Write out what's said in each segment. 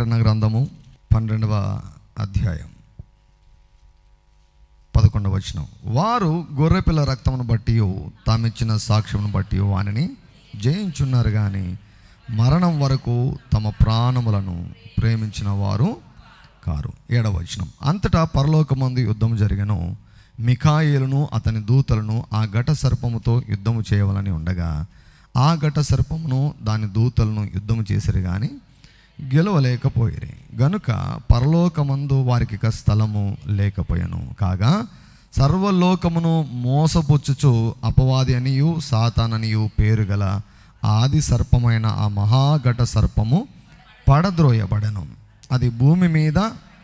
ప్రకటన గ్రంథము 12వ అధ్యాయం 11వ వచనం. వారు గొర్రెపిల్ల రక్తమును బట్టి తామిచ్చిన సాక్ష్యమును బట్టి వానిని జయించున్నారు కానీ మరణం వరకు తమ ప్రాణములను ప్రేమించిన వారు కారు. 7వ వచనం. అంతటా పరలోకమందు యుద్ధం జరిగెను. మిఖాయేలును అతని దూతలను ఆ ఘట సర్పముతో యుద్ధము చేయవలని ఉండగా ఆ ఘట సర్పమును దాని దూతలను యుద్ధము చేసిరి కానీ గెలవలేకపోయిరి. గనుక పరలోకమందు వారికి స్థలము లేకపోయాను. కాగా సర్వలోకమును మోసపుచ్చుచు అపవాది అనియు సాతాననియు పేరు గల ఆది సర్పమైన ఆ మహాఘట సర్పము పడద్రోయబడెను. అది భూమి మీద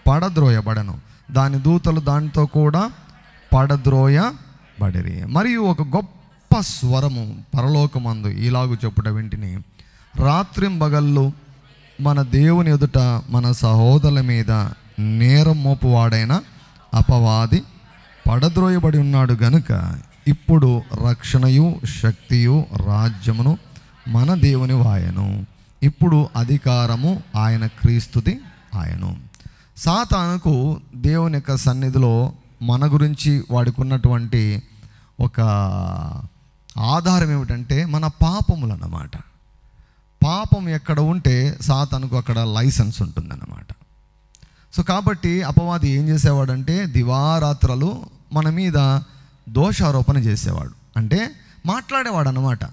పడద్రోయబడెను. దాని దూతలు దానితో కూడా పడద్రోయబడిరి. మరియు ఒక గొప్ప స్వరము పరలోకమందు ఇలాగు చెప్పుట వింటిని, రాత్రింబగళ్ళు మన దేవుని ఎదుట మన సహోదరుల మీద నేరం మోపువాడైన అపవాది పడద్రోయబడి ఉన్నాడు గనుక ఇప్పుడు రక్షణయు శక్తియు రాజ్యమును మన దేవుని వాయను. ఇప్పుడు అధికారము ఆయన క్రీస్తుది ఆయను. సాతానుకు దేవుని యొక్క సన్నిధిలో మన గురించి వాడికి ఉన్నటువంటి ఒక ఆధారం ఏమిటంటే మన పాపములు అన్నమాట. పాపం ఎక్కడ ఉంటే సాతానుకు అక్కడ లైసెన్స్ ఉంటుందన్నమాట. సో కాబట్టి అపవాది ఏం చేసేవాడంటే దివారాత్రలు మన మీద దోషారోపణ చేసేవాడు. అంటే మాట్లాడేవాడు అన్నమాట.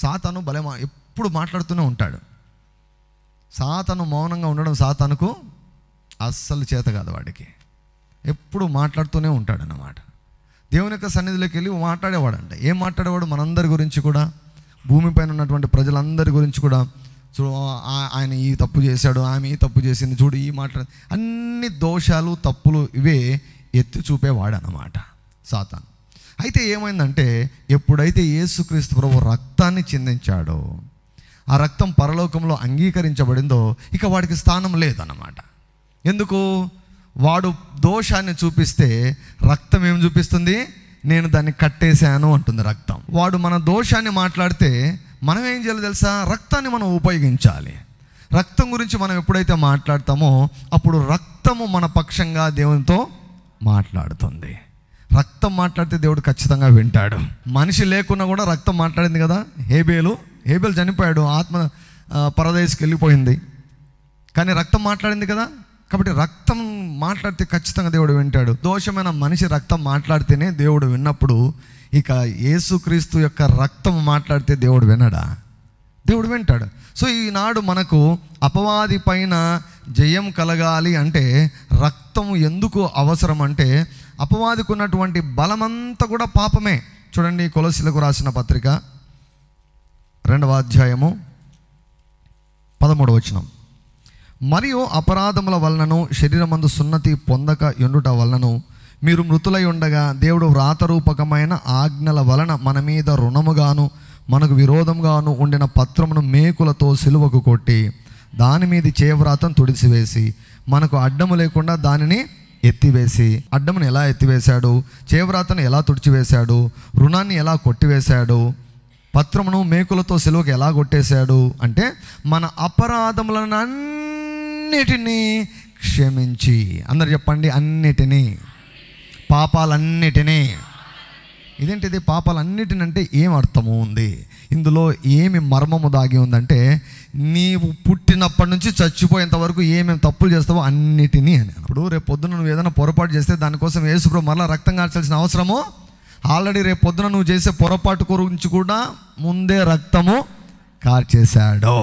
సాతాను భలే ఎప్పుడు మాట్లాడుతూనే ఉంటాడు. సాతాను మౌనంగా ఉండడం సాతానుకు అస్సలు చేత కాదు. వాడికి ఎప్పుడు మాట్లాడుతూనే ఉంటాడన్నమాట. దేవుని యొక్క సన్నిధిలోకి వెళ్ళి మాట్లాడేవాడంట. ఏం మాట్లాడేవాడు? మనందరి గురించి కూడా, భూమిపైన ఉన్నటువంటి ప్రజలందరి గురించి కూడా, చూడు ఆయన ఈ తప్పు చేశాడు, ఆమె ఈ తప్పు చేసింది, చూడు ఈ అన్ని దోషాలు తప్పులు ఇవే ఎత్తి చూపేవాడనమాట సాతాను. అయితే ఏమైందంటే ఎప్పుడైతే యేసుక్రీస్తు ప్రభు రక్తాన్ని చిందించాడో, ఆ రక్తం పరలోకంలో అంగీకరించబడిందో, ఇక వాడికి స్థానం లేదన్నమాట. ఎందుకు? వాడు దోషాన్ని చూపిస్తే రక్తం ఏం చూపిస్తుంది? నేను దాన్ని కట్టేశాను అంటుంది రక్తం. వాడు మన దోషాన్ని మాట్లాడితే మనం ఏం చేయాలి తెలుసా? రక్తాన్ని మనం ఉపయోగించాలి. రక్తం గురించి మనం ఎప్పుడైతే మాట్లాడతామో అప్పుడు రక్తము మన పక్షంగా దేవునితో మాట్లాడుతుంది. రక్తం మాట్లాడితే దేవుడు ఖచ్చితంగా వింటాడు. మనిషి లేకున్నా కూడా రక్తం మాట్లాడింది కదా. హేబేలు చనిపోయాడు, ఆత్మ పరదేశకి వెళ్ళిపోయింది, కానీ రక్తం మాట్లాడింది కదా. కాబట్టి రక్తం మాట్లాడితే ఖచ్చితంగా దేవుడు వింటాడు. దోషమైన మనిషి రక్తం మాట్లాడితేనే దేవుడు విన్నప్పుడు ఇక యేసుక్రీస్తు యొక్క రక్తం మాట్లాడితే దేవుడు వినడా? దేవుడు వింటాడు. సో ఈనాడు మనకు అపవాది పైన జయం కలగాలి అంటే రక్తం ఎందుకు అవసరం అంటే అపవాదికి ఉన్నటువంటి బలమంతా కూడా పాపమే. చూడండి, కొలస్సీలకు రాసిన పత్రిక 2వ అధ్యాయము 13వ వచనం. మరియు అపరాధముల వలనను శరీరమందు సున్నతి పొందక ఉండుట వలనను మీరు మృతులై ఉండగా దేవుడు వ్రాతరూపకమైన ఆజ్ఞల వలన మన మీద రుణముగాను మనకు విరోధంగాను ఉండిన పత్రమును మేకులతో సిలువకు కొట్టి దాని మీద చేవ్రాతను తుడిసివేసి మనకు అడ్డము లేకుండా దానిని ఎత్తివేసి, అడ్డమును ఎలా ఎత్తివేశాడు, చేవ్రాతను ఎలా తుడిచివేశాడు, రుణాన్ని ఎలా కొట్టివేశాడు, పత్రమును మేకులతో సిలువకు ఎలా కొట్టేశాడు అంటే మన అపరాధములను అన్నిటినీ క్షమించి, అందరు చెప్పండి, అన్నిటినీ, పాపాలన్నిటినీ. ఇదేంటిది పాపాలన్నిటిని అంటే ఏం అర్థము ఉంది ఇందులో? ఏమి మర్మము దాగి ఉందంటే నీవు పుట్టినప్పటి నుంచి చచ్చిపోయేంత వరకు ఏమేమి తప్పులు చేస్తావో అన్నిటినీ అని. ఇప్పుడు రేపు పొద్దున నువ్వు ఏదైనా పొరపాటు చేస్తే దానికోసం యేసుప్రభు మరలా రక్తం కార్చాల్సిన అవసరము ఆల్రెడీ రేపు పొద్దున నువ్వు చేసే పొరపాటు గురించి కూడా ముందే రక్తము కార్చేశాడు.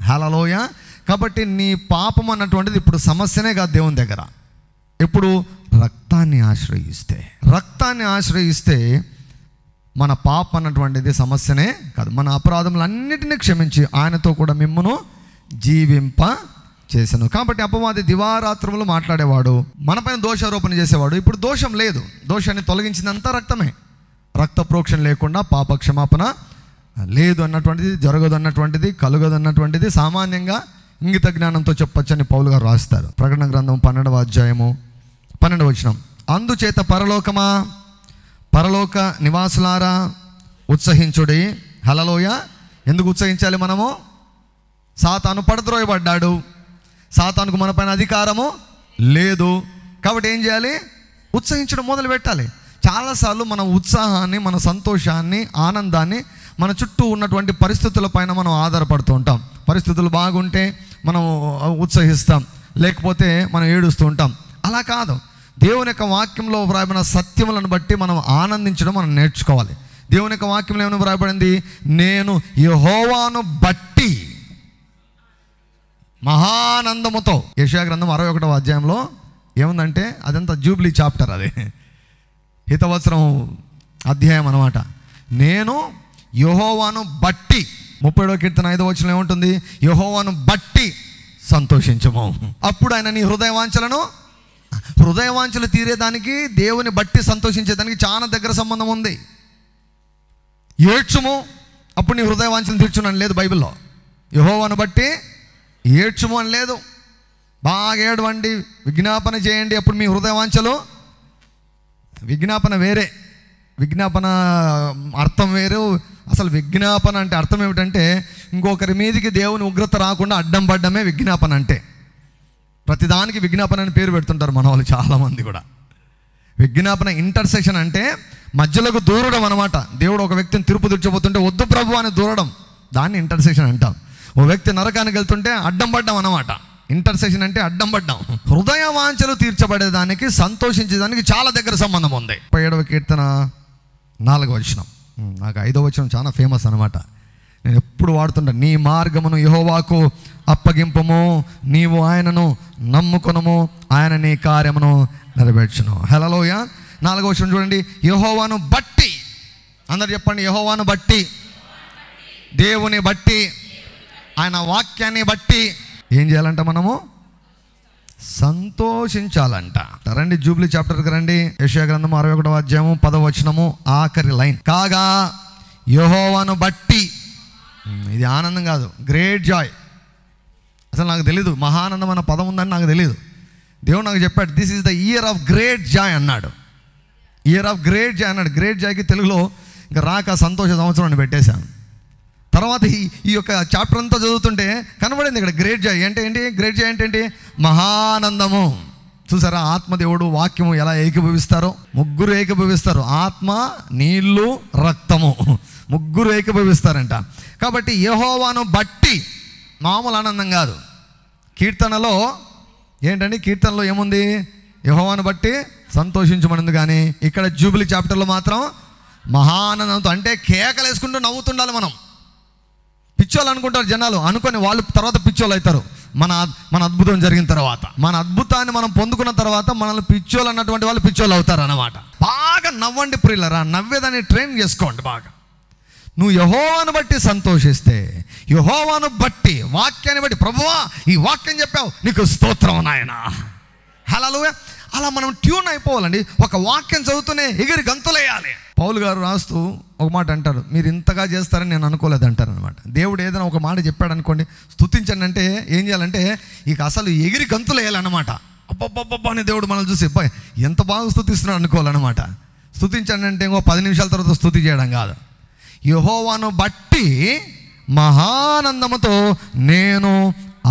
హల్లెలూయా. కాబట్టి నీ పాపం అన్నటువంటిది ఇప్పుడు సమస్యనే కాదు దేవుని దగ్గర. ఇప్పుడు రక్తాన్ని ఆశ్రయిస్తే మన పాపం అన్నటువంటిది సమస్యనే కాదు. మన అపరాధములన్నిటినీ క్షమించి ఆయనతో కూడా మిమ్మును జీవింప చేశాను. కాబట్టి అపవాది దివారాత్రములు మాట్లాడేవాడు, మనపైన దోషారోపణ చేసేవాడు. ఇప్పుడు దోషం లేదు, దోషాన్ని తొలగించిందంతా రక్తమే. రక్త ప్రోక్షణ లేకుండా పాప క్షమాపణ లేదు అన్నటువంటిది, జరగదు అన్నటువంటిది, కలుగదు అన్నటువంటిది సామాన్యంగా ఇంగిత జ్ఞానంతో చెప్పొచ్చని పౌలు గారు రాస్తారు. ప్రకటన గ్రంథం 12వ అధ్యాయము 12వ వచనం. అందుచేత పరలోక నివాసులారా ఉత్సహించుడి. హల్లెలూయా. ఎందుకు ఉత్సహించాలి మనము? సాతాను పడద్రోయబడ్డాడు. సాతానుకు మన పైన అధికారము లేదు. కాబట్టి ఏం చేయాలి? ఉత్సహించడం మొదలు పెట్టాలి. చాలాసార్లు మన ఉత్సాహాన్ని, మన సంతోషాన్ని, ఆనందాన్ని మన చుట్టూ ఉన్నటువంటి పరిస్థితుల పైన మనం ఆధారపడుతూ ఉంటాం. పరిస్థితులు బాగుంటే మనం ఉత్సహిస్తాం, లేకపోతే మనం ఏడుస్తూ ఉంటాం. అలా కాదు. దేవుని యొక్క వాక్యంలో వ్రాయబడిన సత్యములను బట్టి మనం ఆనందించడం మనం నేర్చుకోవాలి. దేవుని యొక్క వాక్యంలో ఏమైనా వ్రాయబడింది? నేను యెహోవాను బట్టి మహానందముతో. యెషయా గ్రంథం 61వ అధ్యాయంలో ఏముందంటే, అదంతా జూబ్లీ చాప్టర్, అది హితవత్సరం అధ్యాయం అన్నమాట. నేను యెహోవాను బట్టి, 37వ కీర్తన 5వ వచనంలో ఏముంటుంది? యెహోవాను బట్టి సంతోషించము. అప్పుడు ఆయన నీ హృదయవాంఛలు తీరేదానికి, దేవుని బట్టి సంతోషించేదానికి చాలా దగ్గర సంబంధం ఉంది. ఏడ్చుము, అప్పుడు నీ హృదయవాంఛలు తీర్చును అని లేదు బైబిల్లో. యెహోవాను బట్టి ఏడ్చుము అని లేదు. బాగా ఏడవండి, విజ్ఞాపన చేయండి, అప్పుడు మీ హృదయవాంఛలు. విజ్ఞాపన వేరే, విజ్ఞాపన అర్థం వేరు. అసలు విజ్ఞాపన అంటే అర్థం ఏమిటంటే, ఇంకొకరి మీదకి దేవుని ఉగ్రత రాకుండా అడ్డం పడ్డమే విజ్ఞాపన అంటే. ప్రతిదానికి విజ్ఞాపన అని పేరు పెడుతుంటారు మన వాళ్ళు చాలామంది కూడా. విజ్ఞాపన ఇంటర్సెషన్ అంటే మధ్యలోకి దూరడం అనమాట. దేవుడు ఒక వ్యక్తిని తీర్పు తీర్చబోతుంటే వద్దు ప్రభు అని దూరడం, దాన్ని ఇంటర్సెషన్ అంటాం. ఓ వ్యక్తి నరకానికి వెళ్తుంటే అడ్డం పడ్డం అనమాట. ఇంటర్సెషన్ అంటే అడ్డం పడ్డం. హృదయ వాంఛలు తీర్చబడేదానికి, సంతోషించేదానికి చాలా దగ్గర సంబంధం ఉంది. 37వ కీర్తన 4వ వచనం, నాకు 5వ వచనం చాలా ఫేమస్ అనమాట. నేను ఎప్పుడు వాడుతుంటా. నీ మార్గమును యెహోవాకు అప్పగింపము, నీవు ఆయనను నమ్ముకొనుము, ఆయన నీ కార్యమును నెరవేర్చును. హల్లెలూయా. 4వ వచనం చూడండి. యెహోవాను బట్టి, అందరు చెప్పండి, యెహోవాను బట్టి, దేవుని బట్టి, ఆయన వాక్యాన్ని బట్టి ఏం చేయాలంట? మనము సంతోషించాలంట. రండి జూబ్లీ చాప్టర్కి రండి. యెషయా గ్రంథం 61వ అధ్యాయము 10వ వచనము ఆఖరి లైన్. కాగా యెహోవాను బట్టి, ఇది ఆనందం కాదు, గ్రేట్ జాయ్. అసలు నాకు తెలీదు మహానందం అన్న పదం ఉందని నాకు తెలీదు. దేవుడు నాకు చెప్పాడు, this is the year of great Joy అన్నాడు. ఇయర్ ఆఫ్ గ్రేట్ జాయ్ అన్నాడు. గ్రేట్ జాయ్కి తెలుగులో ఇంకా రాక సంతోష సంవత్సరం అని పెట్టేశాను. తర్వాత ఈ యొక్క చాప్టర్ అంతా చదువుతుంటే కనబడింది ఇక్కడ గ్రేట్ జాయ్ అంటే ఏంటి? గ్రేట్ జాయ్ అంటే ఏంటి? మహానందము. చూసారా ఆత్మదేవుడు వాక్యము ఎలా ఏకీభవిస్తారో? ముగ్గురు ఏకీభవిస్తారు. ఆత్మ, నీళ్లు, రక్తము, ముగ్గురు ఏకీభవిస్తారంట. కాబట్టి యెహోవాను బట్టి మామూలు ఆనందం కాదు. కీర్తనలో ఏంటండి? కీర్తనలో ఏముంది? యెహోవాను బట్టి సంతోషించమనింది. కానీ ఇక్కడ జూబిలీ చాప్టర్లో మాత్రం మహానందంతో, అంటే కేకలు వేసుకుంటూ నవ్వుతుండాలి మనం. పిచ్చోళ్ళు అనుకుంటారు జనాలు, అనుకొని వాళ్ళు తర్వాత పిచ్చోళ్ళు అవుతారు. మన అద్భుతం జరిగిన తర్వాత, మన అద్భుతాన్ని మనం పొందుకున్న తర్వాత మనల్ని పిచ్చోళ్ళు అన్నటువంటి వాళ్ళు పిచ్చోళ్ళు అవుతారు అన్నమాట. బాగా నవ్వండి ప్రియులరా, నవ్వేదాన్ని ట్రైన్ చేసుకోండి బాగా. నువ్వు యెహోవాను బట్టి సంతోషిస్తే, యెహోవాను బట్టి, వాక్యాన్ని బట్టి, ప్రభువా ఈ వాక్యం చెప్పావు, నీకు స్తోత్రం నాయనా, హల్లెలూయా, అలా మనం ట్యూన్ అయిపోవాలండి. ఒక వాక్యం చదువుతూనే ఎగిరి గంతులేయాలి. పౌలు గారు రాస్తూ ఒక మాట అంటారు, మీరు ఇంతగా చేస్తారని నేను అనుకోలేదు అంటారు అనమాట. దేవుడు ఏదైనా ఒక మాట చెప్పాడు అనుకోండి, స్తుతించండి అంటే ఏం చేయాలంటే ఇక అసలు ఎగిరి గంతులేయాలన్నమాట. అబ్బబ్బబ్బబ్బా అని దేవుడు మనల్ని చూసి ఎంత బాగా స్తుతిస్తున్నాడు అనుకోవాలన్నమాట. స్తుతించండి అంటే ఇంకో 10 నిమిషాల తర్వాత స్తుతి చేయడం కాదు. యెహోవాను బట్టి మహానందముతో నేను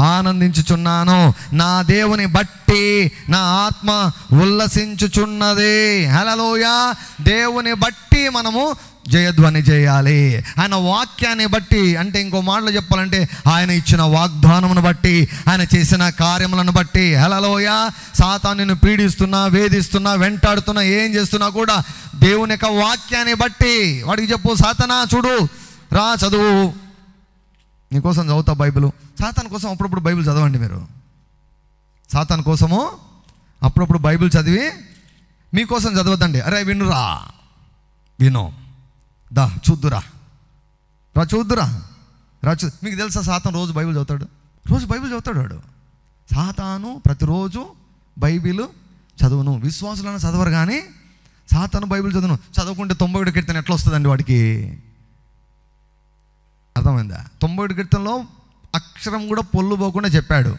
ఆనందించుచున్నాను, నా దేవుని బట్టి నా ఆత్మ ఉల్లసించుచున్నది. హల్లెలూయా. దేవుని బట్టి మనము జయధ్వని చేయాలి. ఆయన వాక్యాన్ని బట్టి, అంటే ఇంకో మాటలో చెప్పాలంటే ఆయన ఇచ్చిన వాగ్దానమును బట్టి, ఆయన చేసిన కార్యములను బట్టి. హల్లెలూయా. సాతానుని పీడిస్తున్నా, వేధిస్తున్నా, వెంటాడుతున్నా, ఏం చేస్తున్నా కూడా దేవుని యొక్క వాక్యాన్ని బట్టి. వాడికి చెప్పు, సాతానా చూడు రా చదువు, నీకోసం చదువుతా బైబిల్. సాతాను కోసం అప్పుడప్పుడు బైబిల్ చదవండి మీరు. సాతాను కోసము అప్పుడప్పుడు బైబిల్ చదివి మీకోసం చదవద్దండి. అరే వినురా, విను, దా చూద్దురా, రా చూద్దురా, మీకు తెలుసా సాతాను రోజు బైబిల్ చదువుతాడు? రోజు బైబిల్ చదువుతాడు వాడు. సాతాను ప్రతిరోజు బైబిల్ చదువును. విశ్వాసులను చదవరు కానీ సాతాను బైబిల్ చదువును. చదువుకుంటే 91 కీర్తన ఎట్లా వస్తుందండి వాడికి? అర్థమైందా? 91 కీర్తనలో అక్షరం కూడా పొల్లు పోకుండా చెప్పాడు.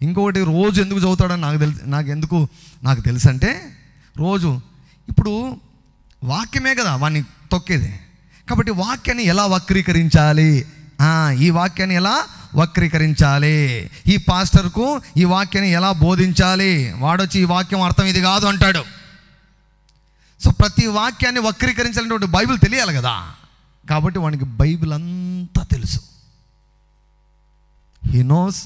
ఇంకొకటి, రోజు ఎందుకు చదువుతాడని నాకు తెలుసు అంటే, రోజు ఇప్పుడు వాక్యమే కదా వాడిని తొక్కేది. కాబట్టి వాక్యాన్ని ఎలా వక్రీకరించాలి, ఈ వాక్యాన్ని ఎలా వక్రీకరించాలి. ఈ పాస్టర్కు ఈ వాక్యాన్ని ఎలా బోధించాలి, వాడొచ్చి ఈ వాక్యం అర్థం ఇది కాదు అంటాడు. సో ప్రతి వాక్యాన్ని వక్రీకరించాలంటే బైబిల్ తెలియాలి కదా. కాబట్టి వానికి బైబిల్ అంతా తెలుసు. హీ నోస్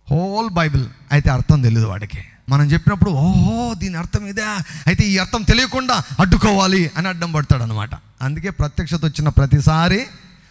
హోల్ బైబిల్, అయితే అర్థం తెలియదు వాడికి. మనం చెప్పినప్పుడు ఓహో దీని అర్థం ఇదే, అయితే ఈ అర్థం తెలియకుండా అడ్డుకోవాలి అని అడ్డం పడతాడు అనమాట. అందుకే ప్రత్యక్షత వచ్చిన ప్రతిసారి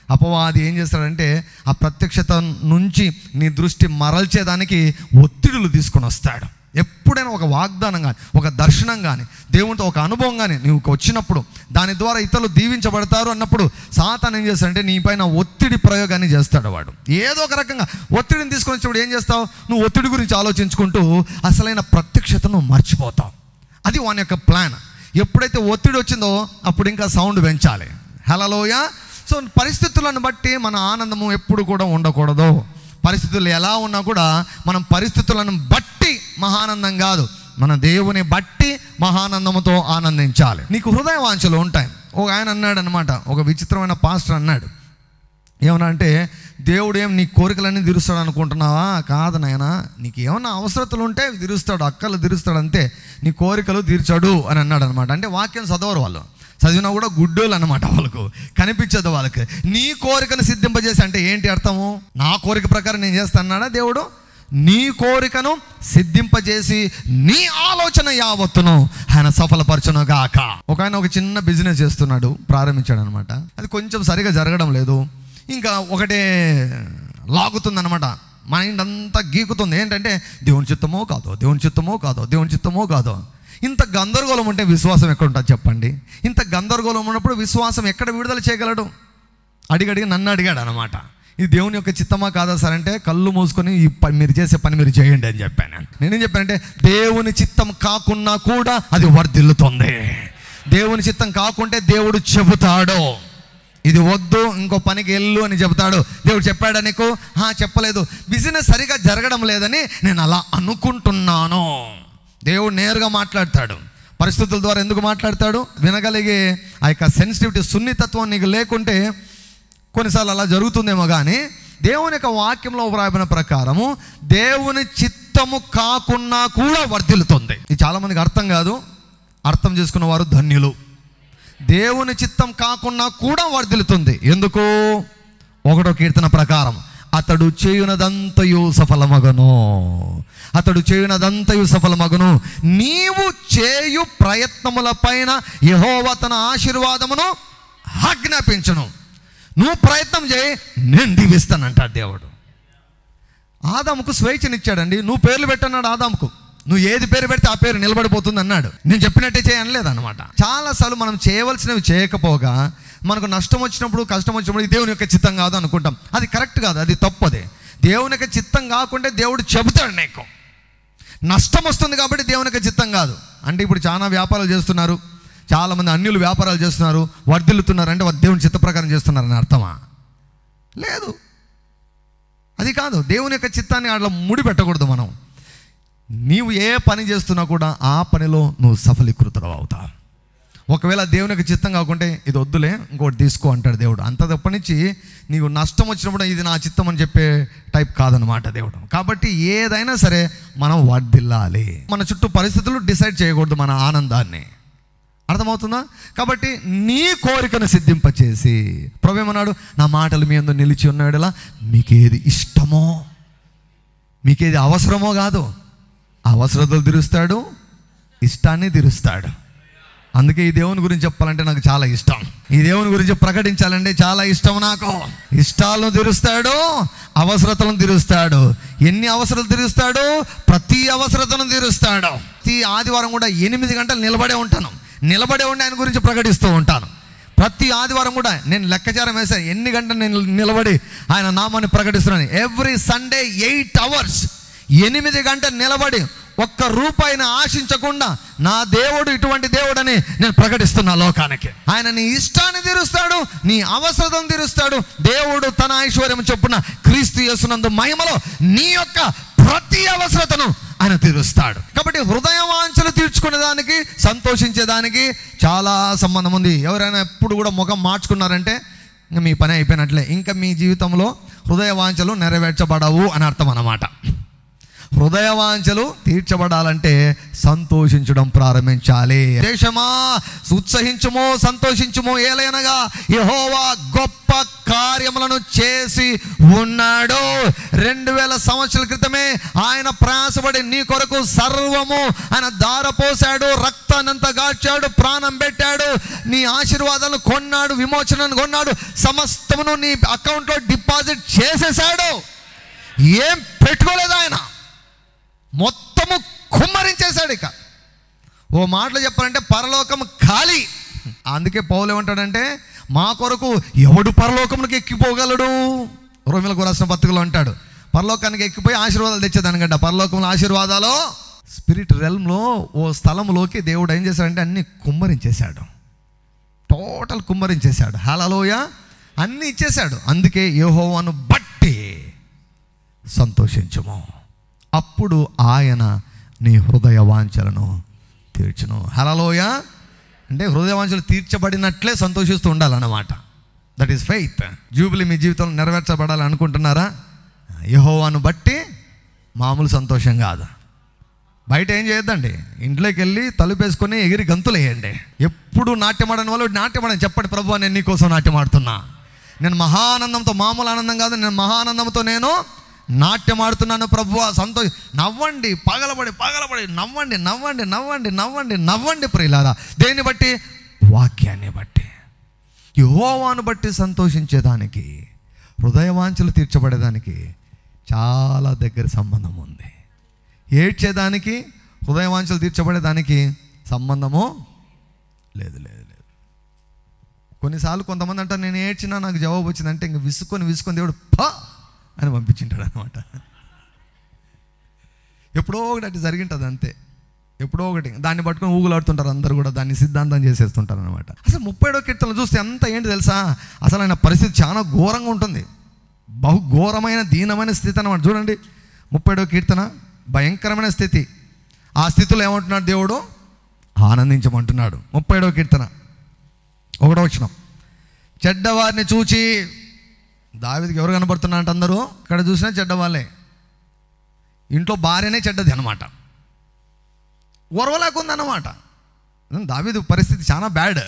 అపవాది ఏం చేస్తాడంటే ఆ ప్రత్యక్షత నుంచి నీ దృష్టి మరల్చేదానికి ఒత్తిడులు తీసుకొని వస్తాడు. ఎప్పుడైనా ఒక వాగ్దానం కానీ, ఒక దర్శనం కానీ, దేవునితో ఒక అనుభవం కానీ నీకు వచ్చినప్పుడు, దాని ద్వారా ఇతరులు దీవించబడతారు అన్నప్పుడు సాతాను ఏం చేస్తాడంటే నీ పైన ఒత్తిడి ప్రయోగాన్ని చేస్తాడు. వాడు ఏదో ఒక రకంగా ఒత్తిడిని తీసుకొని వచ్చినప్పుడు ఏం చేస్తావు, నువ్వు ఒత్తిడి గురించి ఆలోచించుకుంటూ అసలైన ప్రత్యక్షతను మర్చిపోతావు. అది వాని యొక్క ప్లాన్. ఎప్పుడైతే ఒత్తిడి వచ్చిందో అప్పుడు ఇంకా సౌండ్ పెంచాలి. హల్లెలూయా. సో పరిస్థితులను బట్టి మన ఆనందము ఎప్పుడు కూడా ఉండకూడదు. పరిస్థితులు ఎలా ఉన్నా కూడా మనం పరిస్థితులను బట్టి మహానందం కాదు, మన దేవుని బట్టి మహానందముతో ఆనందించాలి. నీకు హృదయ వాంఛలు ఉంటాయి. ఒక ఆయన అన్నాడు అనమాట, ఒక విచిత్రమైన పాస్టర్ అన్నాడు, ఏమన్నా అంటే దేవుడు ఏం నీ కోరికలన్నీ తీరుస్తాడు అనుకుంటున్నావా? కాదు నాయన, నీకు ఏమన్నా అవసరతలు ఉంటే తీరుస్తాడు, అక్కలు తీరుస్తాడు, అంతే, నీ కోరికలు తీర్చాడు అని అన్నాడు అనమాట. అంటే వాక్యం చదవరు వాళ్ళు, చదివినా కూడా గుడ్డోళ్ళు అనమాట, వాళ్ళకు కనిపించదు వాళ్ళకి. నీ కోరికను సిద్ధింపజేసి అంటే ఏంటి అర్థము? నా కోరిక ప్రకారం నేను చేస్తాన్నాడా దేవుడు? నీ కోరికను సిద్ధింపజేసి నీ ఆలోచన యావత్తును ఆయన సఫలపరచును గాక. ఒక ఆయన ఒక చిన్న బిజినెస్ చేస్తున్నాడు, ప్రారంభించాడు అనమాట. అది కొంచెం సరిగా జరగడం లేదు, ఇంకా ఒకటే లాగుతుందనమాట. మైండ్ అంతా గీకుతుంది. ఏంటంటే దేవుని చిత్తమో కాదో, దేవుని చిత్తమో కాదో, దేవుని చిత్తమో కాదో. ఇంత గందరగోళం ఉంటే విశ్వాసం ఎక్కడ ఉంటుంది చెప్పండి? ఇంత గందరగోళం ఉన్నప్పుడు విశ్వాసం ఎక్కడ విడుదల చేయగలడు? అడిగడిగి నన్ను అడిగాడు అనమాట, ఇది దేవుని యొక్క చిత్తమా కాదా సార్ అంటే, కళ్ళు మూసుకొని ఈ మీరు చేసే పని మీరు చేయండి అని చెప్పాను. నేనేం చెప్పానంటే దేవుని చిత్తం కాకున్నా కూడా అది వర్ధిల్లుతుంది. దేవుని చిత్తం కాకుంటే దేవుడు చెబుతాడు, ఇది వద్దు, ఇంకో పనికి వెళ్ళు అని చెబుతాడు. దేవుడు చెప్పాడా నీకు? చెప్పలేదు. బిజినెస్ సరిగా జరగడం లేదని నేను అలా అనుకుంటున్నాను. దేవుడు నేరుగా మాట్లాడతాడు. పరిస్థితుల ద్వారా ఎందుకు మాట్లాడతాడు? వినగలిగే ఆ యొక్క సెన్సిటివిటీ, సున్నితత్వం నీకు లేకుంటే కొన్నిసార్లు అలా జరుగుతుందేమో. కానీ దేవుని యొక్క వాక్యంలో వ్రాయబడిన ప్రకారము దేవుని చిత్తము కాకున్నా కూడా వర్ధిల్లుతుంది. ఇది చాలామందికి అర్థం కాదు, అర్థం చేసుకున్న వారు ధన్యులు. దేవుని చిత్తం కాకున్నా కూడా వర్ధిల్లుతుంది. ఎందుకు? 1వ కీర్తన ప్రకారం అతడు చేయునదంతయు సఫలమగును, అతడు చేయునదంతయు సఫలమగును. నీవు చేయు ప్రయత్నముల పైన యెహోవా తన ఆశీర్వాదమును ఆజ్ఞాపించును. నువ్వు ప్రయత్నం చేయి, నేను దీవిస్తానంటాడు దేవుడు. ఆదాముకు స్వేచ్ఛనిచ్చాడండి. నువ్వు పేర్లు పెట్టన్నాడు ఆదాముకు, నువ్వు ఏది పేరు పెడితే ఆ పేరు నిలబడిపోతుంది అన్నాడు. నేను చెప్పినట్టే చేయనలేదన్నమాట. చాలాసార్లు మనం చేయవలసినవి చేయకపోగా మనకు నష్టం వచ్చినప్పుడు, కష్టం వచ్చినప్పుడు ఇది దేవుని యొక్క చిత్తం కాదు అనుకుంటాం. అది కరెక్ట్ కాదు, అది తప్పదే. దేవుని యొక్క చిత్తం కాకుంటే దేవుడు చెబుతాడు నీకు. నష్టం వస్తుంది కాబట్టి దేవుని యొక్క చిత్తం కాదు అంటే, ఇప్పుడు చాలా వ్యాపారాలు చేస్తున్నారు, చాలామంది అన్యులు వ్యాపారాలు చేస్తున్నారు, వర్ధిల్లుతున్నారు అంటే వారు దేవుని చిత్త ప్రకారం చేస్తున్నారని అర్థమా? లేదు, అది కాదు. దేవుని యొక్క చిత్తాన్ని అట్లా ముడి పెట్టకూడదు. మనం నీవు ఏ పని చేస్తున్నా కూడా ఆ పనిలో నువ్వు సఫలీకృతుడు అవుతావు. ఒకవేళ దేవుని యొక్క చిత్తం కాకుంటే ఇది వద్దులే, ఇంకోటి తీసుకో అంటాడు దేవుడు. అంత తప్పనిచ్చి నీకు నష్టం వచ్చినప్పుడు ఇది నా చిత్తం అని చెప్పే టైప్ కాదనమాట దేవుడు. కాబట్టి ఏదైనా సరే మనం వర్ధిల్లాలి. మన చుట్టూ పరిస్థితులు డిసైడ్ చేయకూడదు మన ఆనందాన్ని. అర్థమవుతుందా? కాబట్టి నీ కోరికను సిద్ధింపచేసి, ప్రభువు ఏమన్నాడు? నా మాటలు మీ యందు నిలిచి ఉన్నాడులా, మీకేది ఇష్టమో, మీకేది అవసరమో కాదు, అవసరతలు తీరుస్తాడు, ఇష్టాన్ని తీరుస్తాడు. అందుకే ఈ దేవుని గురించి చెప్పాలంటే నాకు చాలా ఇష్టం, ఈ దేవుని గురించి ప్రకటించాలంటే చాలా ఇష్టం నాకు. ఇష్టాలను తీరుస్తాడు, అవసరతలను తీరుస్తాడు. ఎన్ని అవసరాలు తీరుస్తాడు? ప్రతి అవసరతను తీరుస్తాడు. ప్రతి ఆదివారం కూడా 8 గంటలు నిలబడే ఉంటాను, నిలబడే ఉండి ఆయన గురించి ప్రకటిస్తూ ఉంటాను. ప్రతి ఆదివారం కూడా నేను లెక్కచారం వేశాను, ఎన్ని గంటలు నేను నిలబడి ఆయన నామాన్ని ప్రకటిస్తున్నాను. ఎవ్రీ సండే 8 hours, 8 గంటలు నిలబడి ఒక్క రూపాయిని ఆశించకుండా నా దేవుడు ఇటువంటి దేవుడని నేను ప్రకటిస్తున్నా లోకానికి. ఆయన నీ ఇష్టాన్ని తీరుస్తాడు, నీ అవసరం తీరుస్తాడు. దేవుడు తన ఐశ్వర్యం చొప్పున క్రీస్తు యేసునందు మహిమలో నీ యొక్క ప్రతి అవసరతను ఆయన తీరుస్తాడు. కాబట్టి హృదయ వాంఛలు తీర్చుకునేదానికి, సంతోషించేదానికి చాలా సంబంధం ఉంది. ఎవరైనా ఎప్పుడు కూడా ముఖం మార్చుకున్నారంటే ఇంకా మీ పని అయిపోయినట్లే. ఇంకా మీ జీవితంలో హృదయ వాంఛలు నెరవేర్చబడవు అని అర్థం అన్నమాట. హృదయ వాంఛలు తీర్చబడాలంటే సంతోషించడం ప్రారంభించాలి. దేశమా ఉత్సహించుము, సంతోషించుము, ఏలైనగా యెహోవా గొప్ప కార్యములను చేసి ఉన్నాడు. 2000 సంవత్సరాల క్రితమే ఆయన ప్రయాసపడి నీ కొరకు సర్వము ఆయన ధారపోసాడు, రక్తాన్నంతా గార్చాడు, ప్రాణం పెట్టాడు, నీ ఆశీర్వాదాలను కొన్నాడు, విమోచనను కొన్నాడు, సమస్తమును నీ అకౌంట్లో డిపాజిట్ చేసేసాడు. ఏం పెట్టుకోలేదు ఆయన, మొత్తము కుమ్మరించేశాడు. ఇక ఓ మాటలు చెప్పాలంటే పరలోకం ఖాళీ. అందుకే పౌలు ఏమంటాడంటే, మా కొరకు ఎవడు పరలోకమునికి ఎక్కిపోగలడు? రోమిలకు రాసిన పత్రికలో అంటాడు, పరలోకానికి ఎక్కిపోయి ఆశీర్వాదాలు తెచ్చేదానికంట. పరలోకంలో ఆశీర్వాదాలు స్పిరిట్ రెల్మ్లో ఓ స్థలంలోకి దేవుడు ఏం చేశాడంటే అన్నీ కుమ్మరించేశాడు, టోటల్ కుమ్మరించేశాడు. హల్లెలూయా, అన్నీ ఇచ్చేశాడు. అందుకే యెహోవాను బట్టి సంతోషించుము, అప్పుడు ఆయన నీ హృదయ వాంఛలను తీర్చును. హల్లెలూయా. అంటే హృదయ వాంఛలు తీర్చబడినట్లే సంతోషిస్తూ ఉండాలన్నమాట. That is faith. జూబిలీ మీ జీవితంలో నెరవేర్చబడాలని అనుకుంటున్నారా? యెహోవాను బట్టి మామూలు సంతోషం కాదు. బయట ఏం చేయొద్దండి, ఇంట్లోకి వెళ్ళి తలుపేసుకొని ఎగిరి గంతులు వేయండి. ఎప్పుడు నాట్యమాడని వాళ్ళు నాట్యమాడని చెప్పండి, ప్రభువా నేను నీకోసం నాట్యమాడుతున్నా, నేను మహానందంతో, మామూలు ఆనందం కాదు, నేను మహానందంతో నేను నాట్యమాడుతున్నాను ప్రభువా. నవ్వండి, పగలబడి నవ్వండి నవ్వండి నవ్వండి నవ్వండి నవ్వండి ప్రియులారా. దేన్ని బట్టి? వాక్యాన్ని బట్టి, యెహోవాను బట్టి సంతోషించేదానికి, హృదయ వాంఛలు తీర్చబడేదానికి చాలా దగ్గర సంబంధం ఉంది. ఏడ్చేదానికి హృదయ వాంఛలు తీర్చబడేదానికి సంబంధము లేదు. కొన్నిసార్లు కొంతమంది అంటారు, నేను ఏడ్చినా నాకు జవాబు వచ్చిందంటే ఇంక విసుకొని దేవుడు పా అని పంపించింటాడు అనమాట. ఎప్పుడో ఒకటి అటు జరిగింటుంది అంతే, ఎప్పుడో ఒకటి. దాన్ని పట్టుకొని ఊగులాడుతుంటారు అందరూ కూడా, దాన్ని సిద్ధాంతం చేసేస్తుంటారు అనమాట. అసలు 37వ కీర్తనలు చూస్తే అంత ఏంటి తెలుసా, అసలు ఆయన పరిస్థితి చాలా ఘోరంగా ఉంటుంది, బహుఘోరమైన దీనమైన స్థితి అనమాట. చూడండి 37వ కీర్తన, భయంకరమైన స్థితి. ఆ స్థితిలో ఏమంటున్నాడు దేవుడు? ఆనందించమంటున్నాడు. 37వ కీర్తన 1వ వచనం, చెడ్డవారిని చూచి, దావీదుకి ఎవరు కనబడుతున్నారంటే అందరూ ఇక్కడ చూసినా చెడ్డవాళ్ళే, ఇంట్లో భార్యనే చెడ్డది అనమాట, ఓర్వలేకుందన్నమాట. దావీదు పరిస్థితి చాలా బ్యాడ్,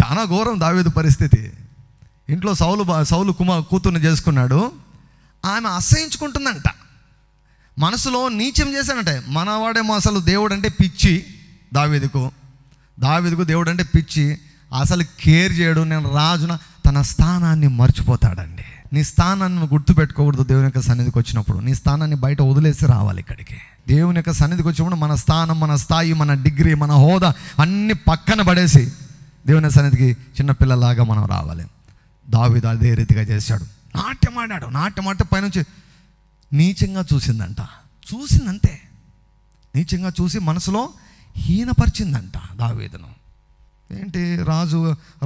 చాలా ఘోరం దావీదు పరిస్థితి. ఇంట్లో సౌలు కూతుర్ని చేసుకున్నాడు, ఆమె అసహించుకుంటుందంట, మనసులో నీచం చేశానంటే. మనవాడేమో అసలు దేవుడు అంటే పిచ్చి, దావీదుకు దేవుడు అంటే పిచ్చి, అసలు కేర్ చేయడు. నేను రాజున, తన స్థానాన్ని మర్చిపోతాడండి. నీ స్థానాన్ని గుర్తుపెట్టుకోకూడదు. దేవుని యొక్క సన్నిధికి వచ్చినప్పుడు నీ స్థానాన్ని బయట వదిలేసి రావాలి ఇక్కడికి. దేవుని యొక్క సన్నిధికి వచ్చినప్పుడు మన స్థానం, మన స్థాయి, మన డిగ్రీ, మన హోదా అన్నీ పక్కన పడేసి దేవుని సన్నిధికి చిన్నపిల్లలాగా మనం రావాలి. దావీదు అదే రీతిగా చేశాడు. నాట్యమాడితే పైనుంచి నీచంగా చూసిందంతే, నీచంగా చూసి మనసులో హీనపరిచిందంట దావీదును. ఏంటి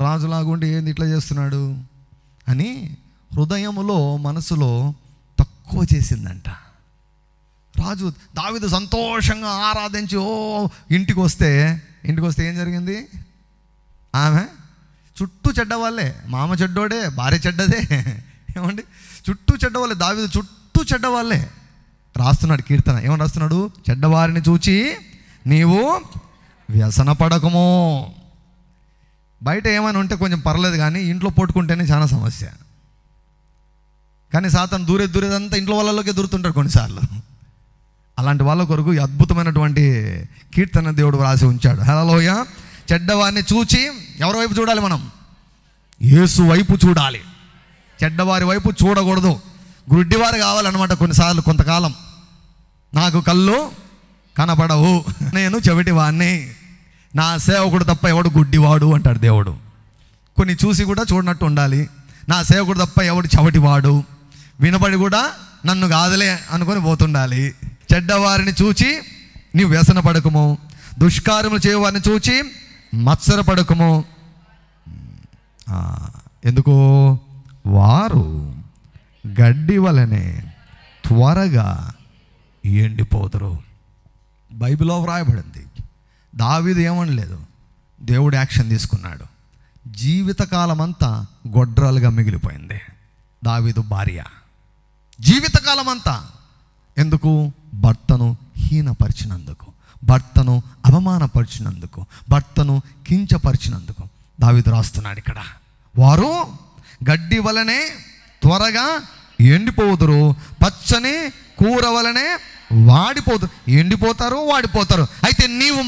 రాజులాగుండి ఏంది ఇట్లా చేస్తున్నాడు అని హృదయములో, మనసులో తక్కువ చేసిందంట. దావీదు సంతోషంగా ఆరాధించి ఇంటికి వస్తే ఏం జరిగింది? ఆమె చుట్టూ చెడ్డవాళ్ళే, మామ చెడ్డోడే, భార్య చెడ్డదే, ఏమండి చుట్టూ చెడ్డవాళ్ళే, దావీదు చుట్టూ చెడ్డవాళ్ళే. రాస్తున్నాడు కీర్తన, ఏమని రాస్తున్నాడు? చెడ్డవారిని చూచి నీవు వ్యసన పడకము. బయట ఏమైనా ఉంటే కొంచెం పర్లేదు, కానీ ఇంట్లో పట్టుకుంటేనే చాలా సమస్య. కానీ సాతాను దూరేదంతా ఇంట్లో వాళ్ళలోకే దూరుతుంటాడు కొన్నిసార్లు. అలాంటి వాళ్ళ కొరకు అద్భుతమైనటువంటి కీర్తన దేవుడు రాసి ఉంచాడు. హల్లెలూయా. చెడ్డవారిని చూచి, ఎవరి వైపు చూడాలి? మనం యేసు వైపు చూడాలి, చెడ్డవారి వైపు చూడకూడదు. గుడ్డివారు కావాలన్నమాట కొన్నిసార్లు, కొంతకాలం. నాకు కళ్ళు కనపడవు, నేను చెవిటివాడిని, నా సేవకుడు తప్ప ఎవడు గుడ్డివాడు అంటాడు దేవుడు. కొన్ని చూసి కూడా చూడనట్టు ఉండాలి. నా సేవకుడు తప్ప ఎవడు చెవిటివాడు, వినబడి కూడా నన్ను కాదులే అనుకొని పోతుండాలి. చెడ్డవారిని చూచి నీవు వ్యసన పడకము, దుష్కార్యములు చేయవారిని చూచి మత్సర పడకము. ఎందుకు? వారు గడ్డి వలనే త్వరగా ఎండిపోదురు. బైబిల్లో వ్రాయబడింది. దావీదు ఏమనలేదు, దేవుడు యాక్షన్ తీసుకున్నాడు. జీవితకాలం అంతా గొడ్రాలుగా మిగిలిపోయింది దావీదు భార్య. జీవితకాలం అంతా ఎందుకు? భర్తను హీనపరిచినందుకు, భర్తను అవమానపరిచినందుకు, భర్తను కించపరిచినందుకు. దావీదు రాస్తున్నాడు ఇక్కడ, వారు గడ్డి వలనే త్వరగా ఎండిపోదురు, పచ్చని కూర వలనే వాడిపోదురు. ఎండిపోతారు, వాడిపోతారు. అయితే నీవు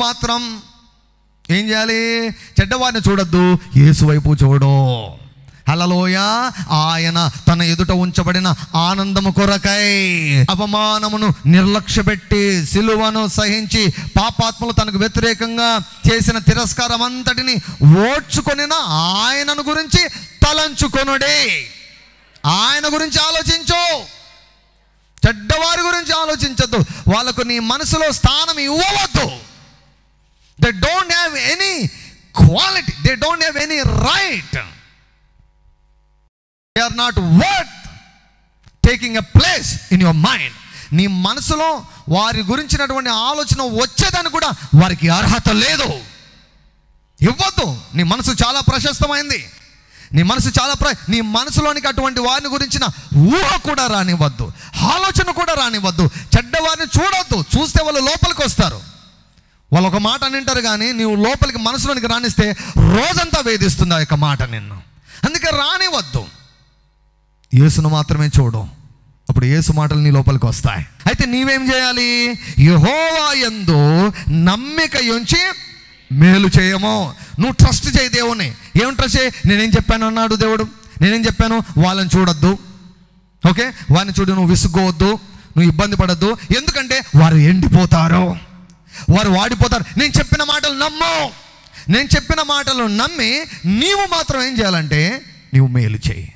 మాత్రం ఏం చేయాలి? చెడ్డవారిని చూడొద్దు, యేసు వైపు చూడు. హల్లెలూయా. ఆయన తన ఎదుట ఉంచబడిన ఆనందము కొరకై అవమానమును నిర్లక్ష్యపెట్టి సిలువను సహించి పాపాత్మలు తనకు వ్యతిరేకంగా చేసిన తిరస్కారం అంతటిని ఓడ్చుకొనిన ఆయనను గురించి తలంచుకొనుడే. ఆయన గురించి ఆలోచించు, చెడ్డవారి గురించి ఆలోచించద్దు. వాళ్ళకు నీ మనసులో స్థానం ఇవ్వవద్దు. They don't have any quality, they don't have any right, they are not worth taking a place in your mind. నీ మనసులో వారి గురించినటువంటి ఆలోచన వచ్చేదాన్ని కూడా వారికి అర్హత లేదు. ఇవ్వద్దు. నీ మనసు చాలా ప్రశస్తమైంది, నీ మనసులోనికి అటువంటి వారిని గురించిన ఊహ కూడా రానివ్వద్దు, ఆలోచన కూడా రానివ్వద్దు. చెడ్డవారిని చూడొద్దు. చూస్తే వాళ్ళు లోపలికి వస్తారు. వాళ్ళు ఒక మాట వింటారు, కానీ నీవు లోపలికి మనసులోనికి రానిస్తే రోజంతా వేధిస్తుంది ఆ యొక్క మాట నిన్ను. అందుకే రానివద్దు. యేసును మాత్రమే చూడు, అప్పుడు యేసు మాటలు నీ లోపలికి వస్తాయి. అయితే నీవేం చేయాలి? యెహోవా యందు నమ్మిక ఉంచి మేలు చేయము. నువ్వు ట్రస్ట్ చేయి దేవుని. ఏం ట్రస్ట్ చేయి? నేనేం చెప్పాను అన్నాడు దేవుడు. నేనేం చెప్పాను? వాళ్ళని చూడొద్దు, ఓకే? వారిని చూడు, నువ్వు విసుక్కోవద్దు, నువ్వు ఇబ్బంది పడద్దు. ఎందుకంటే వారు ఎండిపోతారు, వారు వాడిపోతారు. నేను చెప్పిన మాటలు నమ్ము. నేను చెప్పిన మాటలు నమ్మి నీవు మాత్రం ఏం చేయాలంటే నీవు మేలు చేయి.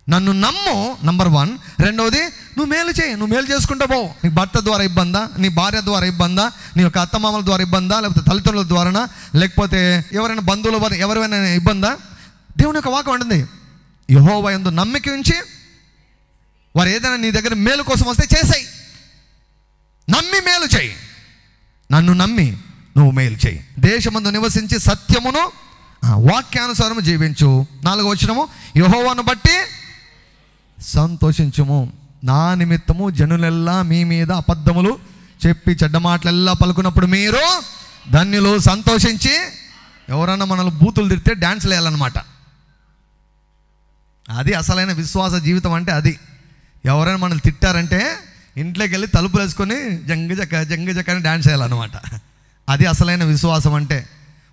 నన్ను నమ్ము, నంబర్ 1. రెండవది, నువ్వు మేలు చేయి. నువ్వు మేలు చేసుకుంటా పో. నీ భర్త ద్వారా ఇబ్బందా, నీ భార్య ద్వారా ఇబ్బందా, నీ యొక్క అత్తమామల ద్వారా ఇబ్బందా, లేకపోతే తల్లిదండ్రుల ద్వారానా, లేకపోతే ఎవరైనా బంధువుల ద్వారా ఎవరైనా ఇబ్బందా? దేవుని యొక్క వాక్యం అంటుంది, యెహోవా యందు నమ్మిక ఉంచి వారు ఏదైనా నీ దగ్గర మేలు కోసం వస్తే చేసాయి. నమ్మి మేలు చేయి. నన్ను నమ్మి నువ్వు మేలు చేయి. దేశమందు నివసించి సత్యమును వాక్యానుసారము జీవించు. 4వ వచనము, యెహోవాను బట్టి సంతోషించుము. నా నిమిత్తము జనులెల్లా మీ మీద అబద్ధములు చెప్పి చెడ్డ మాటలెల్లా పలుకున్నప్పుడు మీరు ధన్యులు. సంతోషించి, ఎవరన్నా మనల్ని బూతులు తిడితే డ్యాన్స్లు వేయాలన్నమాట. అది అసలైన విశ్వాస జీవితం అంటే అది. ఎవరైనా మనల్ని తిట్టారంటే ఇంట్లోకి వెళ్ళి తలుపులు వేసుకొని జంగ అని డ్యాన్స్ చేయాలన్నమాట. అది అసలైన విశ్వాసం అంటే.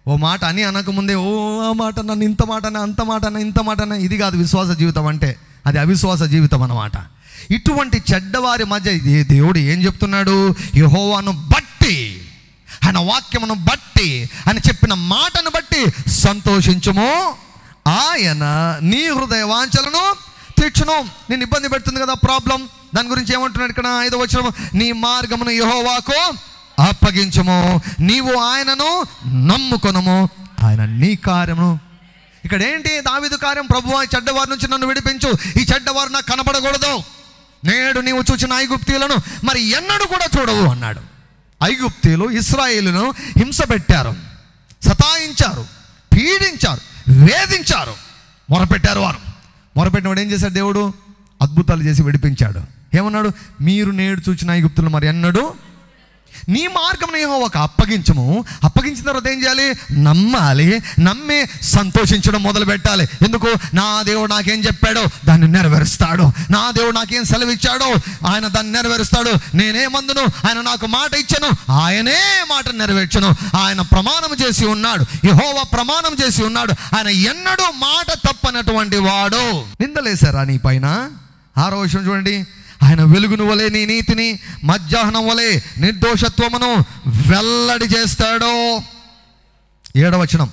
ఓ మాట అని అనకముందే ఓ ఆ మాట నన్ను ఇంత మాట అన్న, అంత మాట అన్న, ఇంత మాట అన్న, ఇది కాదు విశ్వాస జీవితం అంటే. అది అవిశ్వాస జీవితం అన్నమాట. ఇటువంటి చెడ్డవారి మధ్య దేవుడు ఏం చెప్తున్నాడు? యెహోవాను బట్టి, ఆయన వాక్యమును బట్టి, ఆయన చెప్పిన మాటను బట్టి సంతోషించుము. ఆయన నీ హృదయ వాంఛలను తీర్చును. నేను ఇబ్బంది పెడుతుంది కదా ప్రాబ్లం, దాని గురించి ఏమంటున్నాడు ఇక్కడ 5వ వచనం, నీ మార్గమును యెహోవాకు అప్పగించుము, నీవు ఆయనను నమ్ముకొనుము, ఆయన నీ కార్యమును. ఇక్కడ ఏంటి దావీదు కార్యం? ప్రభువా, ఈ చెడ్డవారి నుంచి నన్ను విడిపించు, ఈ చెడ్డవారు నాకు కనపడకూడదు. నేడు నీవు చూచిన ఐగుప్తీయులను మరి ఎన్నడూ కూడా చూడవు అన్నాడు. ఐగుప్తీయులు ఇశ్రాయేలును హింస పెట్టారు, సతాయించారు, పీడించారు, వేధించారు, మొరపెట్టారు. మొరపెట్టినవాడు ఏం చేశాడు? దేవుడు అద్భుతాలు చేసి విడిపించాడు. ఏమన్నాడు? మీరు నేడు చూచిన ఐగుప్తులు మరి ఎన్నడూ. నీ మార్గం యెహోవాకు అప్పగించము. అప్పగించిన తర్వాత ఏం చేయాలి? నమ్మాలి. నమ్మి సంతోషించడం మొదలు పెట్టాలి. ఎందుకు? నా దేవుడు నాకేం చెప్పాడో దాన్ని నెరవేరుస్తాడు. నా దేవుడు నాకేం సెలవిచ్చాడో ఆయన దాన్ని నెరవేరుస్తాడు. నేనేమందును, ఆయన నాకు మాట ఇచ్చాను, ఆయనే మాట నెరవేర్చను. ఆయన ప్రమాణం చేసి ఉన్నాడు, యెహోవా ప్రమాణం చేసి ఉన్నాడు, ఆయన ఎన్నడూ మాట తప్పనటువంటి వాడు. నిందలేశారా నీ పైన? 6వ వచనం చూడండి, ఆయన వెలుగును వలె నీ నీతిని, మధ్యాహ్నం వలె నిర్దోషత్వమును వెల్లడి చేస్తాడు. 7వ వచనం,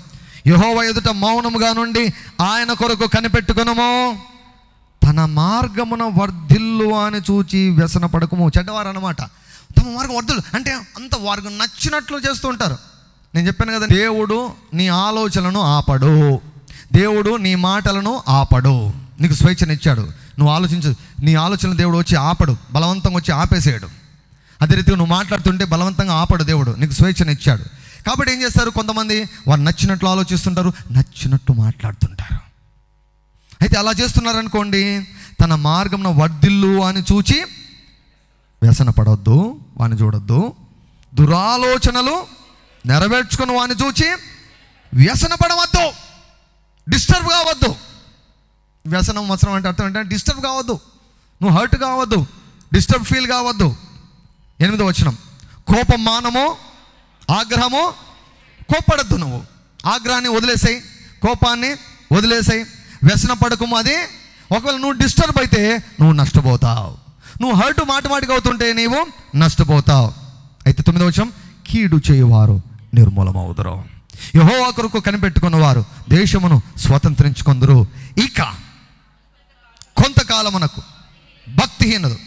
యెహోవా ఎదుట మౌనముగా నుండి ఆయన కొరకు కనిపెట్టుకొనుము, తన మార్గమున వర్ధిల్లు అని చూచి వ్యసన పడకము. చెడ్డవారు అన్నమాట. తమ మార్గం వర్ధిల్లు అంటే అంత వారికి నచ్చినట్లు చేస్తూ ఉంటారు. నేను చెప్పాను కదా, దేవుడు నీ ఆలోచనలను ఆపడు, దేవుడు నీ మాటలను ఆపడు. నీకు స్వేచ్ఛనిచ్చాడు, నువ్వు ఆలోచించు. నీ ఆలోచన దేవుడు వచ్చి ఆపడు, బలవంతంగా వచ్చి ఆపేసేయడు. అదే రీతిగా నువ్వు మాట్లాడుతుంటే బలవంతంగా ఆపడు దేవుడు, నీకు స్వేచ్ఛనిచ్చాడు. కాబట్టి ఏం చేస్తారు, కొంతమంది వారు నచ్చినట్లు ఆలోచిస్తుంటారు, నచ్చినట్టు మాట్లాడుతుంటారు. అయితే అలా చేస్తున్నారనుకోండి, తన మార్గంలో వర్ధిల్లు అని చూచి వ్యసన పడవద్దు, వాని చూడొద్దు. దురాలోచనలు నెరవేర్చుకుని వాని చూచి వ్యసన పడవద్దు, డిస్టర్బ్ కావద్దు. వ్యసనం వసనం అంటే అర్థం ఏంటంటే డిస్టర్బ్ కావద్దు, నువ్వు హర్ట్ కావద్దు, డిస్టర్బ్ ఫీల్ కావద్దు. 8వ వచనం, కోపం మానము, ఆగ్రహము, కోప్పడద్దు. నువ్వు ఆగ్రహాన్ని వదిలేసాయి, కోపాన్ని వదిలేసాయి, వ్యసన పడకము. అది ఒకవేళ నువ్వు డిస్టర్బ్ అయితే నువ్వు నష్టపోతావు, నువ్వు హర్ట్ మాటిమాటికి అవుతుంటే నీవు నష్టపోతావు. అయితే 9వ వచనం, కీడు చేయువారు నిర్మూలమవుదురు, యెహోవా కొరకు కనిపెట్టుకున్నవారు దేశమును స్వతంత్రించుకొందురు. ఇక కొంతకాలమునకు భక్తిహీనులు.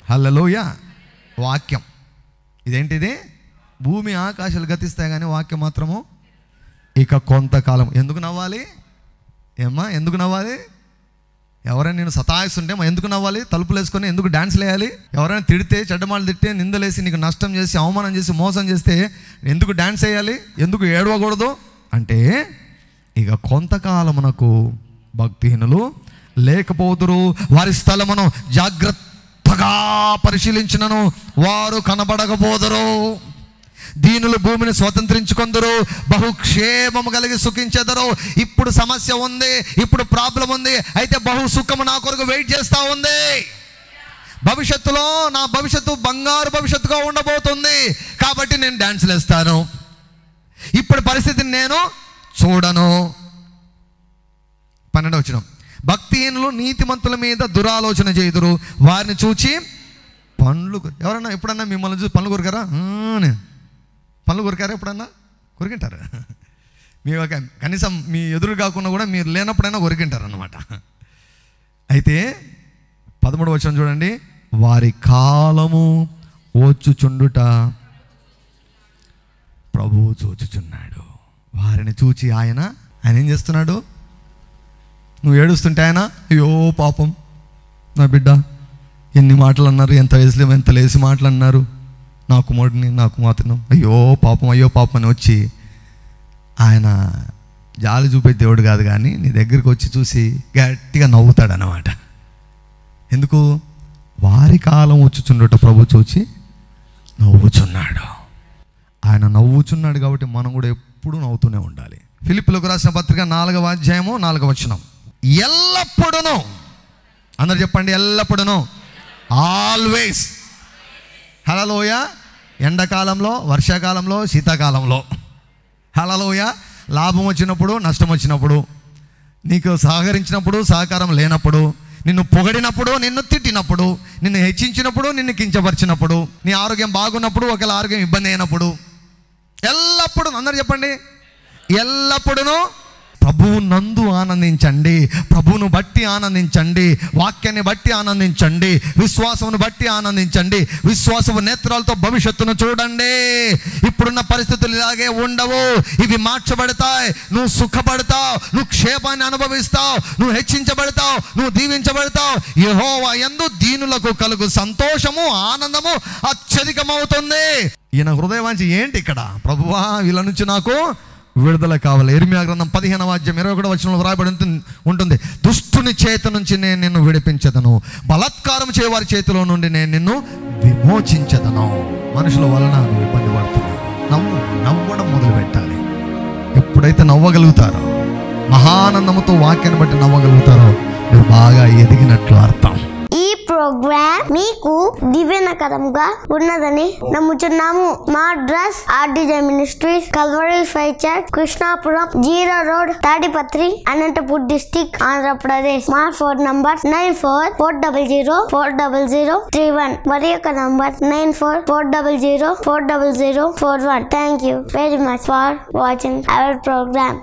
హల్లెలూయా. వాక్యం ఇదేంటిది, భూమి ఆకాశాలు గతిస్తాయి కానీ వాక్యం మాత్రము ఇక కొంతకాలం. ఎందుకు నవ్వాలి ఏమ్మా, ఎందుకు నవ్వాలి? ఎవరైనా నేను సతాయిస్తుంటే ఎందుకు నవ్వాలి? తలుపులు వేసుకొని ఎందుకు డాన్స్లు వేయాలి? ఎవరైనా తిడితే, చెడ్డమాటలు తిట్టే, నిందలేసి, నీకు నష్టం చేసి, అవమానం చేసి, మోసం చేస్తే ఎందుకు డాన్స్ వేయాలి? ఎందుకు ఏడవకూడదు? అంటే ఇక కొంతకాలమునకు భక్తిహీనులు లేకపోదురు, వారి స్థలమును జాగ్రత్తగా పరిశీలించినను వారు కనబడకపోదురు. దీనులు భూమిని స్వతంత్రించుకొందురు, బహుక్షేమము కలిగి సుఖించెదరు. ఇప్పుడు సమస్య ఉంది, ఇప్పుడు ప్రాబ్లం ఉంది, అయితే బహు సుఖము నా కొరకు వెయిట్ చేస్తూ ఉంది. భవిష్యత్తులో నా భవిష్యత్తు బంగారు భవిష్యత్తుగా ఉండబోతుంది, కాబట్టి నేను డాన్సులు వేస్తాను. ఇప్పుడు పరిస్థితిని నేను చూడను. 12వ వచనం, భక్తిహీనులు నీతిమంతుల మీద దురాలోచన చేయుదురు, వారిని చూచి పండ్లు. ఎవరన్నా ఎప్పుడన్నా మిమ్మల్ని చూసి పండ్లు కొరికారా? పండ్లు కొరికారా? ఎప్పుడన్నా కొరికింటారు. మీ కనీసం మీ ఎదురు కాకుండా కూడా మీరు లేనప్పుడైనా కొరికింటారు అన్నమాట. అయితే 13వ వచనం చూడండి, వారి కాలము వచ్చుచుండుట ప్రభువు చూచుచున్నాడు. వారిని చూచి ఆయన ఏం చేస్తున్నాడు? నువ్వు ఏడుస్తుంటే ఆయన, అయ్యో పాపం నా బిడ్డ, ఎన్ని మాటలు అన్నారు, ఎంత వయసులో ఎంత లేసి మాటలు అన్నారు, నా కుమారుడిని, నా కుమార్తెను, అయ్యో పాపం అని వచ్చి ఆయన జాలి చూపే దేవుడు కాదు, కానీ నీ దగ్గరికి వచ్చి చూసి గట్టిగా నవ్వుతాడు అన్నమాట. ఎందుకు? వారి కాలం వచ్చుచుండట ప్రభు చూచి నవ్వుచున్నాడు. ఆయన నవ్వుచున్నాడు కాబట్టి మనం కూడా ఎప్పుడూ నవ్వుతూనే ఉండాలి. ఫిలిప్పీయులకు రాసిన పత్రిక 4వ అధ్యాయము 4వ వచనం, ఎల్లప్పుడూను, అందరు చెప్పండి, ఎల్లప్పుడూను, ఆల్వేస్. హల్లెలూయా. ఎండాకాలంలో, వర్షాకాలంలో, శీతాకాలంలో. హల్లెలూయా. లాభం వచ్చినప్పుడు, నష్టం వచ్చినప్పుడు, నీకు సహకరించినప్పుడు, సహకారం లేనప్పుడు, నిన్ను పొగిడినప్పుడు, నిన్ను తిట్టినప్పుడు, నిన్ను హెచ్చించినప్పుడు, నిన్ను కించపరిచినప్పుడు, నీ ఆరోగ్యం బాగున్నప్పుడు, ఒకవేళ ఆరోగ్యం ఇబ్బంది అయినప్పుడు, ఎల్లప్పుడూ, అందరు చెప్పండి, ఎల్లప్పుడూ ప్రభువు నందు ఆనందించండి, ప్రభువును బట్టి ఆనందించండి, వాక్యాన్ని బట్టి ఆనందించండి, విశ్వాసమును బట్టి ఆనందించండి, విశ్వాసము నేత్రాలతో భవిష్యత్తును చూడండి. ఇప్పుడున్న పరిస్థితులు ఇలాగే ఉండవు, ఇవి మార్చబడతాయి. నువ్వు సుఖపడతావు, నువ్వు క్షేమాన్ని అనుభవిస్తావు, నువ్వు హెచ్చించబడతావు, నువ్వు దీవించబడతావు. యెహోవా యందు దీనులకు కలుగు సంతోషము, ఆనందము అత్యధికమవుతుంది. ఈయన హృదయవాంఛ ఏంటి ఇక్కడ? ప్రభువా, వీళ్ళ నుంచి నాకు విడుదల కావాలి. ఇర్మియా గ్రంథం 15వ అధ్యాయం 21వ వచనంలో వ్రాయబడి ఉంటుంది, దుష్టుని చేతి నుంచి నేను నిన్ను విడిపించదను, బలాత్కారం చేయవారి చేతిలో నుండి నేను నిన్ను విమోచించదను. మనుషుల వలన నువ్వు ఇబ్బంది పడుతున్నావు, నవ్వడం మొదలు పెట్టాలి. ఎప్పుడైతే నవ్వగలుగుతారో, మహానందముతో వాక్యాన్ని బట్టి నవ్వగలుగుతారో, నువ్వు బాగా ఎదిగినట్లు అర్థం. ఈ ప్రోగ్రామ్ మీకు దీవెనకరంగా ఉన్నదని నమ్ముచున్నాము. మా address RDJ Ministries, Calvary Faith Church, Krishnapuram, 0 road, Tadipatri, Anantapur district, Andhra Pradesh. మా ఫోన్ నంబర్ 9440040031, మరి యొక్క number 9440040041. Thank you very much for watching our programme.